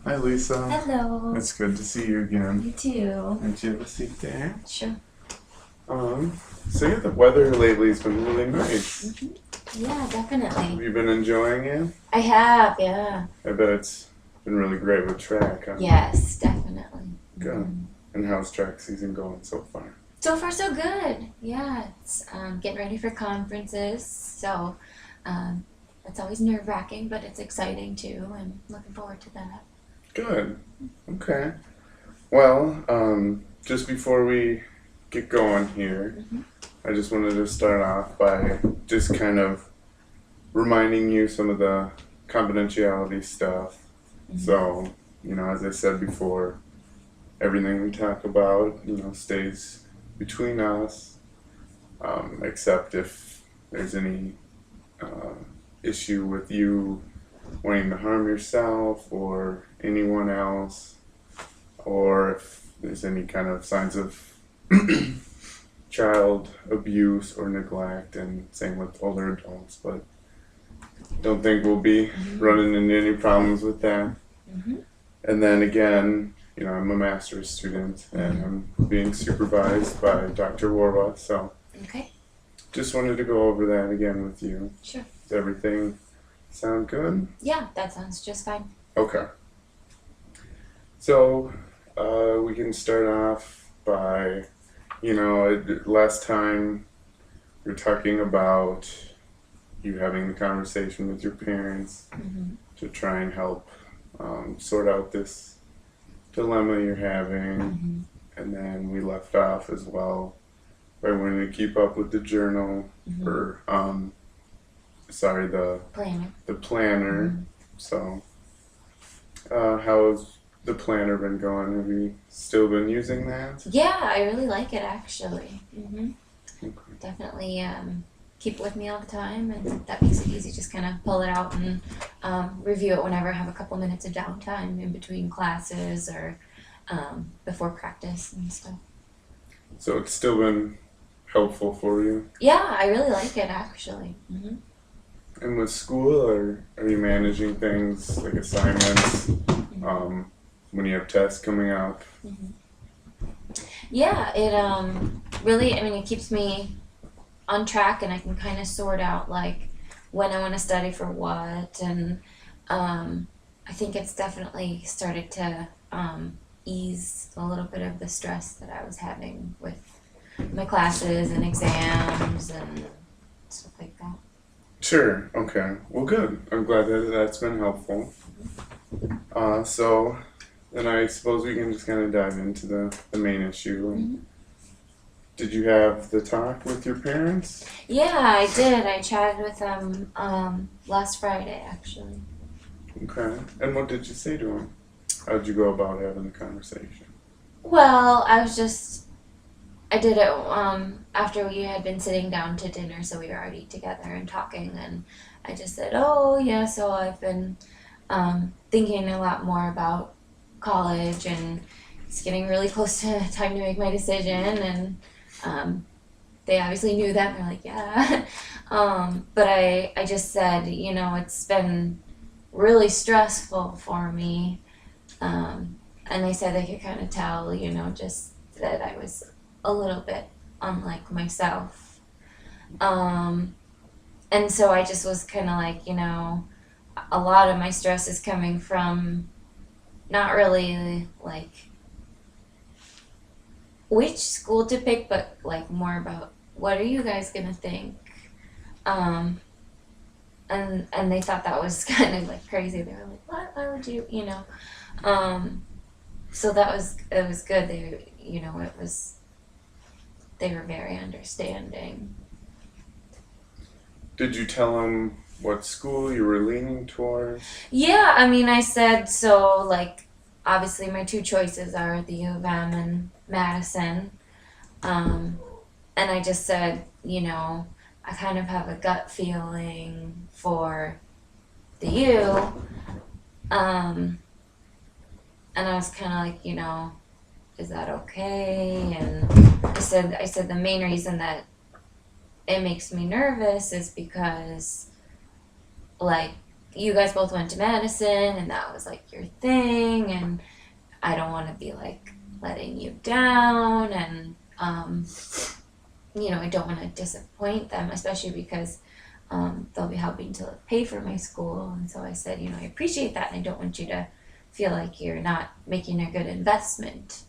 Hi, Lisa. Hello. It's good to see you again. You too. And you have a seat there. Sure. So yeah, the weather lately has been really nice. Yeah, Have definitely. you been enjoying it? I have, yeah. I bet it's been really great with track, huh? Yes, definitely. Good. And how's track season going so far? So far, so good. Yeah, it's getting ready for conferences, so um, it's always nerve-wracking, but it's exciting too, and looking forward to that. Good. Okay. Well, just before we get going here, Mhm. I just wanted to start off by just kind of reminding you some of the confidentiality stuff. Mhm. So, as I said before, everything we talk about, stays between us, except if there's any uh, issue with you wanting to harm yourself or anyone else, or if there's any kind of signs of child abuse or neglect, and same with older adults. But don't think we'll be running into any problems with that. Mhm. And then again, I'm a master's student and I'm being supervised by Dr. Warwa, so Okay. just wanted to go over that again with you. Sure. Does everything sound good? Yeah, that sounds just fine. Okay. So we can start off by, last time we were talking about you having the conversation with your parents Mhm. to try and help sort out this dilemma you're having. Mhm. And then we left off as well by wanting to keep up with the journal, Mhm. or the Planner. planner. Mhm. So how's the planner been going? Have you still been using that? Yeah, I really like it actually. Okay. Definitely keep it with me all the time, and that makes it easy. Just kind of pull it out and review it whenever I have a couple minutes of downtime in between classes or before practice and stuff. So it's still been helpful for you. Yeah, I really like it actually. And with school, or are you managing things like assignments when you have tests coming up? Yeah, it really, I mean, it keeps me on track, and I can kind of sort out like when I want to study for what, and I think it's definitely started to ease a little bit of the stress that I was having with my classes and exams and stuff like that. Sure. Okay. Well, good. I'm glad that that's been helpful. So then I suppose we can just kind of dive into the main issue. Did you have the talk with your parents? Yeah, I did. I chatted with them last Friday actually. Okay. And what did you say to them? How'd you go about having the conversation? Well, I did it after we had been sitting down to dinner, so we were already together and talking, and I just said, "Oh, yeah, so I've been thinking a lot more about college, and it's getting really close to time to make my decision." And they obviously knew that, and they're like, "Yeah." But I just said, it's been really stressful for me. And they said they could kind of tell, just that I was a little bit unlike myself. Um, and so I just was kind of like, a lot of my stress is coming from not really like which school to pick, but like more about what are you guys gonna think? Um, and they thought that was kind of like crazy. They were like, "What? Why would you?" Um, so it was good. They were very understanding. Did you tell them what school you were leaning towards? Yeah, I mean, I said so. Like, obviously, my two choices are the U of M and Madison. Um, and I just said, I kind of have a gut feeling for the U. Um, and I was kind of like, is that okay? And I said the main reason that it makes me nervous is because like you guys both went to Madison and that was like your thing, and I don't want to be like letting you down, and I don't want to disappoint them, especially because they'll be helping to pay for my school. And so I said, I appreciate that, and I don't want you to feel like you're not making a good investment.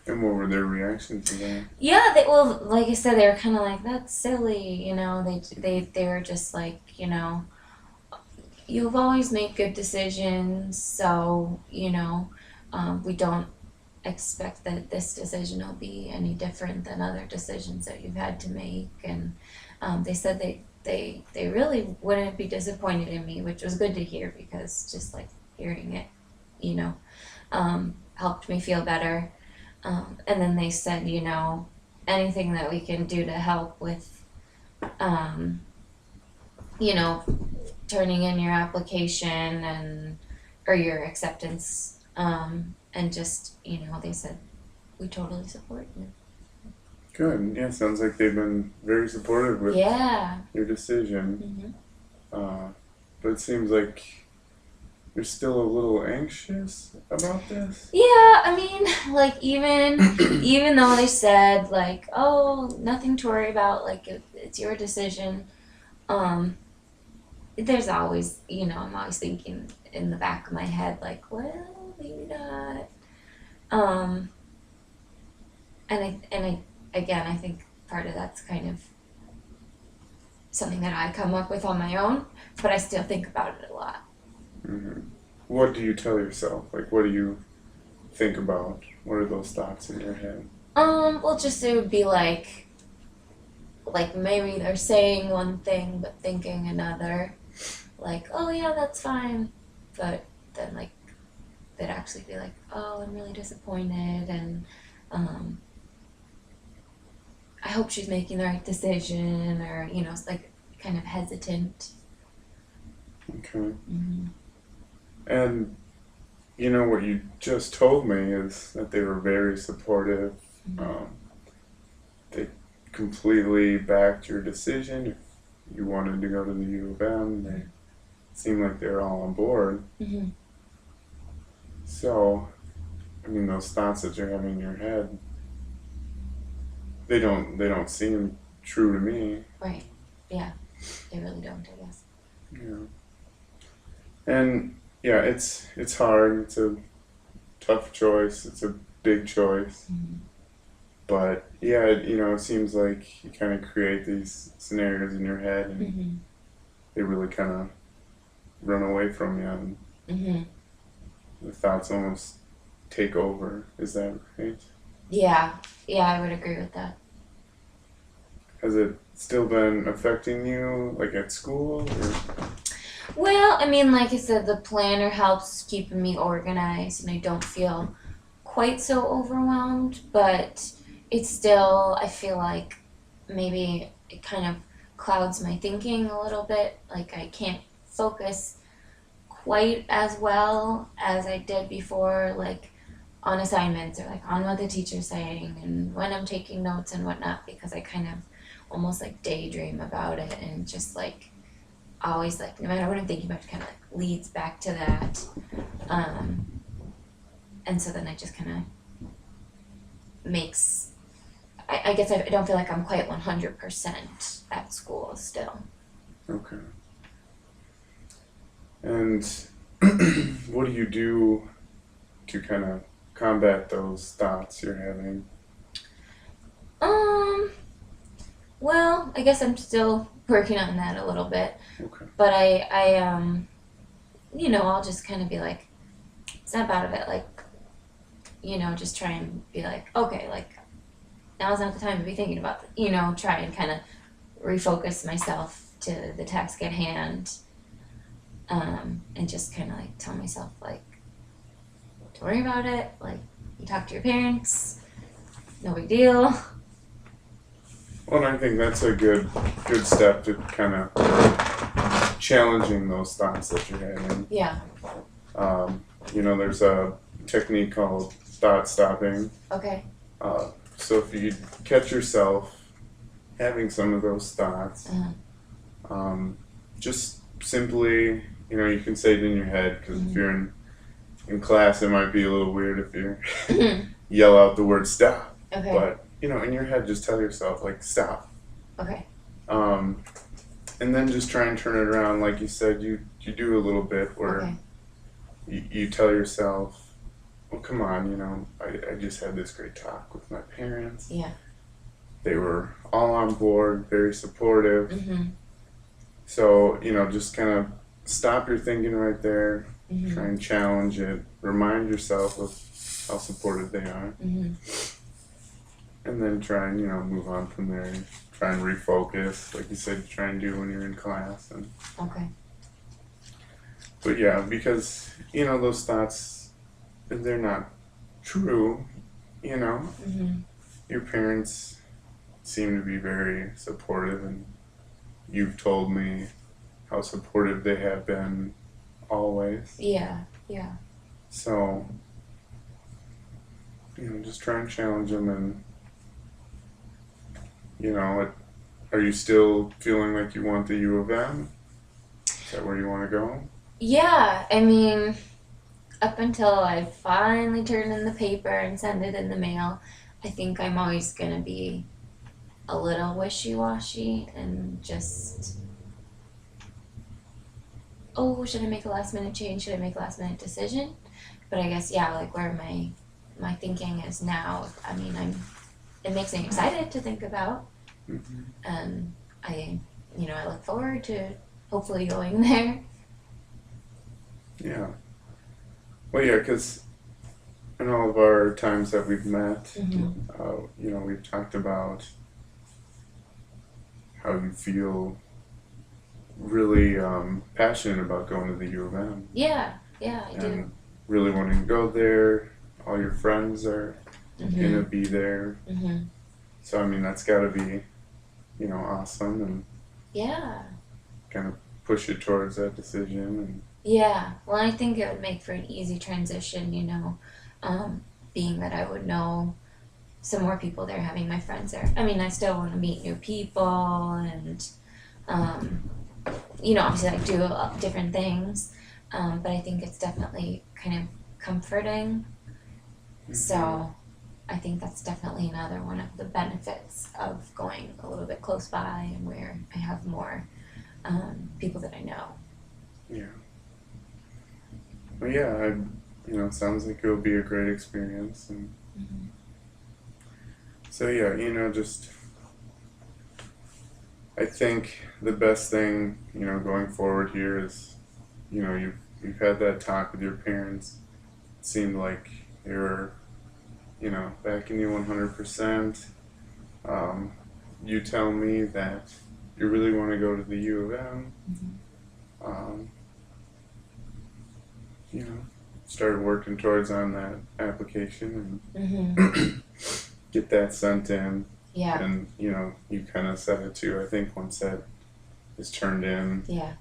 And what were their reactions to that? Yeah, like I said, they were kind of like, that's silly, they were just like, you've always made good decisions, so, we don't expect that this decision will be any different than other decisions that you've had to make. And they said they really wouldn't be disappointed in me, which was good to hear, because just like hearing it, helped me feel better. And then they said, anything that we can do to help with, turning in your application or your acceptance, and just, they said, we totally support you. Good. Yeah, sounds like they've been very supportive with your decision. But it seems like you're still a little anxious about this. Yeah, I mean, like even though they said like, oh, nothing to worry about, like it's your decision. There's always, I'm always thinking in the back of my head like, well, maybe not. I think part of that's kind of something that I come up with on my own, but I still think about it a lot. Mm-hmm. What do you tell yourself? Like, what do you think about? What are those thoughts in your head? Well, just it would be like maybe they're saying one thing but thinking another. Like, oh yeah, that's fine, but then like they'd actually be like, oh, I'm really disappointed, and I hope she's making the right decision, or it's like kind of hesitant. Okay. Mm-hmm. And what you just told me is that they were very supportive. Mm-hmm. They completely backed your decision. If you wanted to go to the U of M, they seemed like they were all on board. Mm-hmm. So, I mean, those thoughts that you're having in your head, they don't seem true to me. Right. Yeah. They really don't, I guess. Yeah. And yeah, it's hard. It's a tough choice. It's a big choice. Mm-hmm. But yeah, it seems like you kind of create these scenarios in your head, and Mm-hmm. they really kind of run away from you, and Mm-hmm. the thoughts almost take over. Is that right? Yeah, I would agree with that. Has it still been affecting you, like at school? Or? Well, I mean, like I said, the planner helps keeping me organized, and I don't feel quite so overwhelmed, but it's still, I feel like maybe it kind of clouds my thinking a little bit. Like I can't focus quite as well as I did before, like on assignments or like on what the teacher's saying and when I'm taking notes and whatnot, because I kind of almost like daydream about it, and just like always, like no matter what I'm thinking about, it kind of like leads back to that. And so then it just kind of makes, I guess I don't feel like I'm quite 100% at school still. Okay. And what do you do to kind of combat those thoughts you're having? Well, I guess I'm still working on that a little bit, Okay. but I'll just kind of be like, snap out of it, like, just try and be like, okay, like, now's not the time to be thinking about, try and kind of refocus myself to the task at hand, and just kind of like tell myself, like, don't worry about it, like, you talk to your parents, no big deal. Well, and I think that's a good step to kind of challenging those thoughts that you're having. Yeah. There's a technique called thought stopping. Okay. So if you catch yourself having some of those thoughts, Just simply, you can say it in your head because if you're in class, it might be a little weird if you yell out the word stop. Okay. But in your head, just tell yourself like stop. Okay. And then just try and turn it around, like you said. You do a little bit where Okay. you tell yourself, "Well, come on, I just had this great talk with my parents. Yeah. They were all on board, very supportive. Mhm. So just kind of stop your thinking right there. Mhm. Try and challenge it. Remind yourself of how supportive they are, Mhm. and then try and move on from there. Try and refocus, like you said, try and do when you're in class. Okay. But yeah, because those thoughts, they're not true. Mhm. Your parents seem to be very supportive, and you've told me how supportive they have been always. Yeah. Yeah. So just try and challenge them, and are you still feeling like you want the U of M? Is that where you want to go? Yeah. I mean, up until I finally turn in the paper and send it in the mail, I think I'm always gonna be a little wishy-washy and just, oh, should I make a last minute change? Should I make a last minute decision? But I guess, yeah, like where my thinking is now, I mean, it makes me excited to think about, Mm-hmm. and I look forward to hopefully going there. Yeah. Well, yeah, because in all of our times that we've met, we've talked about how you feel really passionate about going to the U of M Yeah, yeah, I do. and really wanting to go there. All your friends are gonna be there, Mhm. so I mean that's got to be, awesome, and Yeah. kind of push you towards that decision. And Yeah. Well, I think it would make for an easy transition, being that I would know some more people there, having my friends there. I mean, I still want to meet new people and, um, obviously like do different things. But I think it's definitely kind of comforting. So I think that's definitely another one of the benefits of going a little bit close by and where I have more people that I know. yeah, well, yeah, it sounds like it'll be a great experience, and Mhm. so yeah, just I think the best thing, going forward here is, you've had that talk with your parents. It seemed like they were, backing you 100%. Um, you tell me that you really want to go to the U of M. Um, started working towards on that application Mhm. and get that sent in. Yeah. And you kind of said it too. I think once that is turned in, Yeah.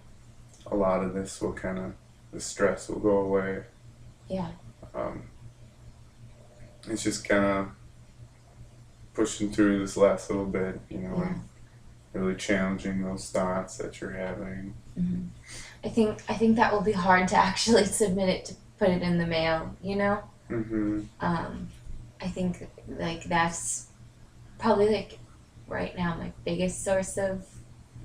a lot of this will the stress will go away. Yeah. Um, it's just kind of pushing through this last little bit, Yeah. and really challenging those thoughts that you're having. Mhm. I think that will be hard to actually submit it to put it in the mail. Mm-hmm. I think like that's probably like right now my biggest source of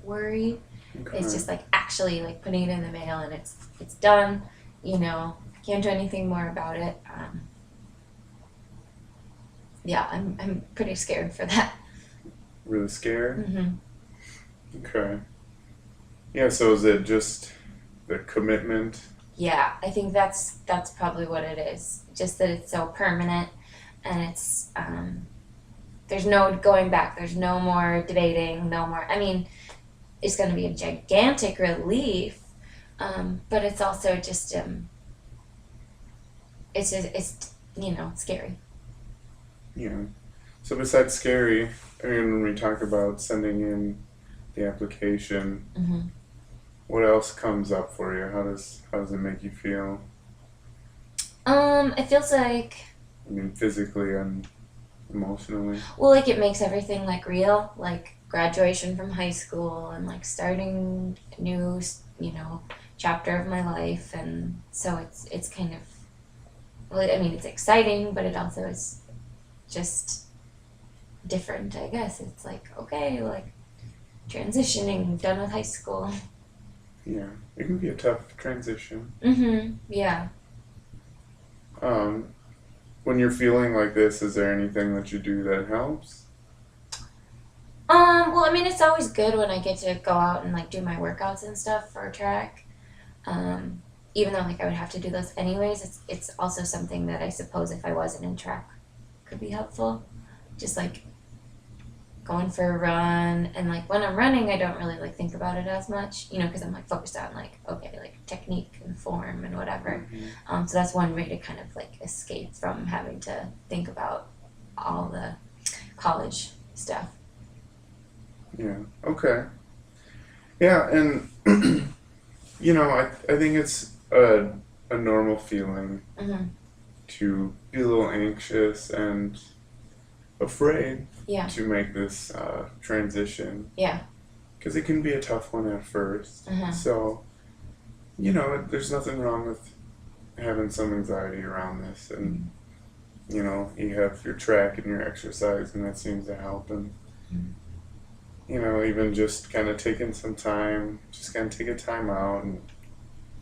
worry. Okay. It's just like actually like putting it in the mail and it's done. Can't do anything more about it. Yeah, I'm pretty scared for that. Really scared? Mm-hmm. Okay. Yeah, so is it just the commitment? Yeah, I think that's probably what it is. Just that it's so permanent, and it's there's no going back. There's no more debating. No more. I mean, it's going to be a gigantic relief, but it's also just it's scary. Yeah. So besides scary, I mean, when we talk about sending in the application, Mm-hmm. what else comes up for you? How does it make you feel? It feels like, I mean, physically and emotionally. well, like it makes everything like real, like graduation from high school and like starting a new, chapter of my life, and so it's kind of, well, I mean, it's exciting, but it also is just different, I guess. It's like, okay, like transitioning, done with high school. Yeah, it can be a tough transition. Yeah. When you're feeling like this, is there anything that you do that helps? Well, I mean, it's always good when I get to go out and like do my workouts and stuff for track. Even though like I would have to do those anyways, it's also something that I suppose if I wasn't in track could be helpful. Just like going for a run, and like when I'm running, I don't really like think about it as much, because I'm like focused on like, okay, like technique and form and whatever. Mm-hmm. So that's one way to kind of like escape from having to think about all the college stuff. Yeah. Okay. Yeah, and I think it's a normal feeling Mm-hmm. to be a little anxious and afraid Yeah. to make this transition. Yeah. Because it can be a tough one at first. Uh-huh. So, there's nothing wrong with having some anxiety around this. And, you have your track and your exercise, and that seems to help. And, even just kind of taking some time, just kind of take a time out and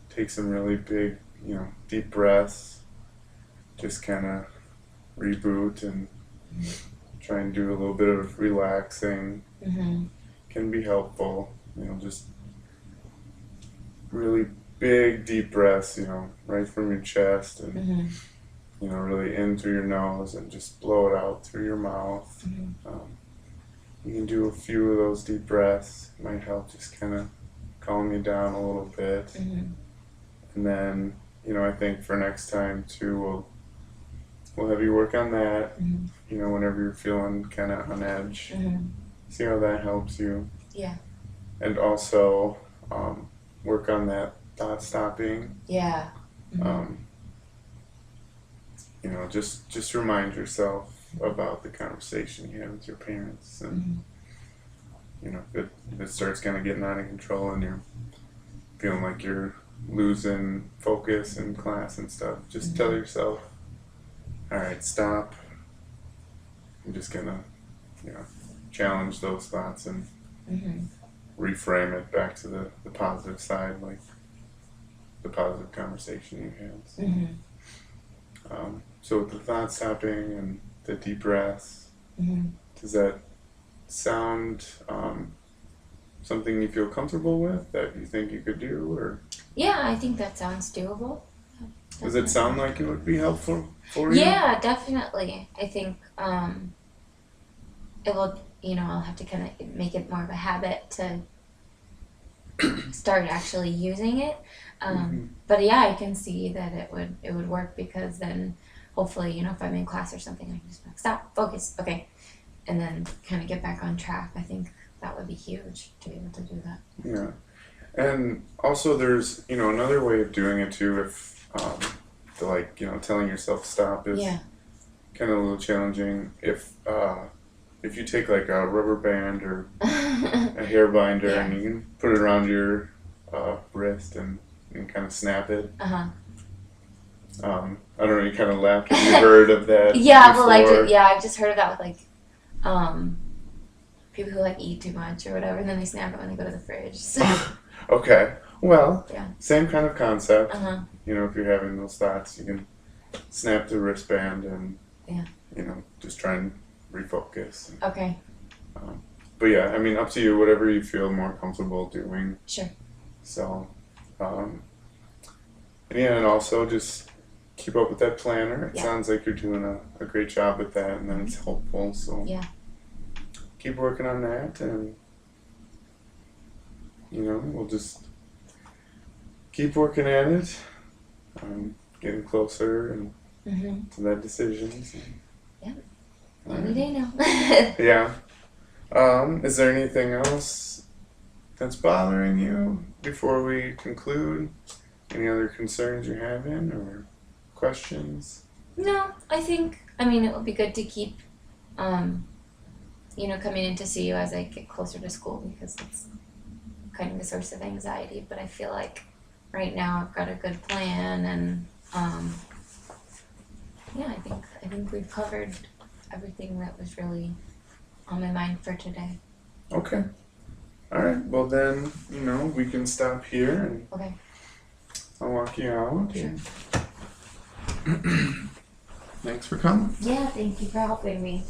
take some really big, deep breaths. Just kind of reboot and try and do a little bit of relaxing. Mm-hmm. Can be helpful. Just really big, deep breaths, right from your chest, and, Mm-hmm. really in through your nose and just blow it out through your mouth. Mm-hmm. You can do a few of those deep breaths. It might help just kind of calm you down a little bit. Mm-hmm. And then, I think for next time too, we'll have you work on that, Mm-hmm. Whenever you're feeling kind of on edge. Mm-hmm. See how that helps you. Yeah. And also work on that thought stopping. Yeah. Mm-hmm. Just remind yourself about the conversation you had with your parents, and if it starts kind of getting out of control and you're feeling like you're losing focus in class and stuff, just tell yourself, all right, stop. I'm just gonna challenge those thoughts and reframe it back to the positive side, like the positive conversation you had. So, Mm-hmm. So with the thought stopping and the deep breaths, Mm-hmm. does that sound something you feel comfortable with, that you think you could do, or Yeah, I think that sounds doable. does it sound like it would be helpful for you? Yeah, definitely. I think it will, I'll have to kind of make it more of a habit to start actually using it. But yeah, I can see that it would work, because then hopefully, if I'm in class or something, I can just be like, stop, focus, okay, and then kind of get back on track. I think that would be huge to be able to do that. Yeah. And also there's, another way of doing it too, if telling yourself stop is Yeah. kind of a little challenging. If you take like a rubber band or a hair binder, Yeah. and you can put it around your wrist and kind of snap it. Uh-huh. I don't know, you kind of laughed when you heard of that. Yeah, before. well, I've just heard of that with like people who like eat too much or whatever, and then they snap it when they go to the fridge. So. Okay, well, Yeah. same kind of concept. Uh-huh. If you're having those thoughts, you can snap the wristband and, Yeah. just try and refocus. Okay. But yeah, I mean, up to you, whatever you feel more comfortable doing. Sure. So, and also just keep up with that planner. It Yeah. sounds like you're doing a great job with that, and then it's helpful. So Yeah. keep working on that, and we'll just keep working at it, getting closer and Mm-hmm. to that decision. So. Yeah. All Any right. day now. Yeah. Is there anything else that's bothering you before we conclude? Any other concerns you're having or questions? No, I think, it would be good to keep coming in to see you as I get closer to school because it's kind of a source of anxiety. But I feel like right now I've got a good plan, and yeah, I think we've covered everything that was really on my mind for today. Okay. All right. Well, then we can stop here and Okay. I'll walk you out. Sure. Thanks for coming. Yeah, thank you for helping me.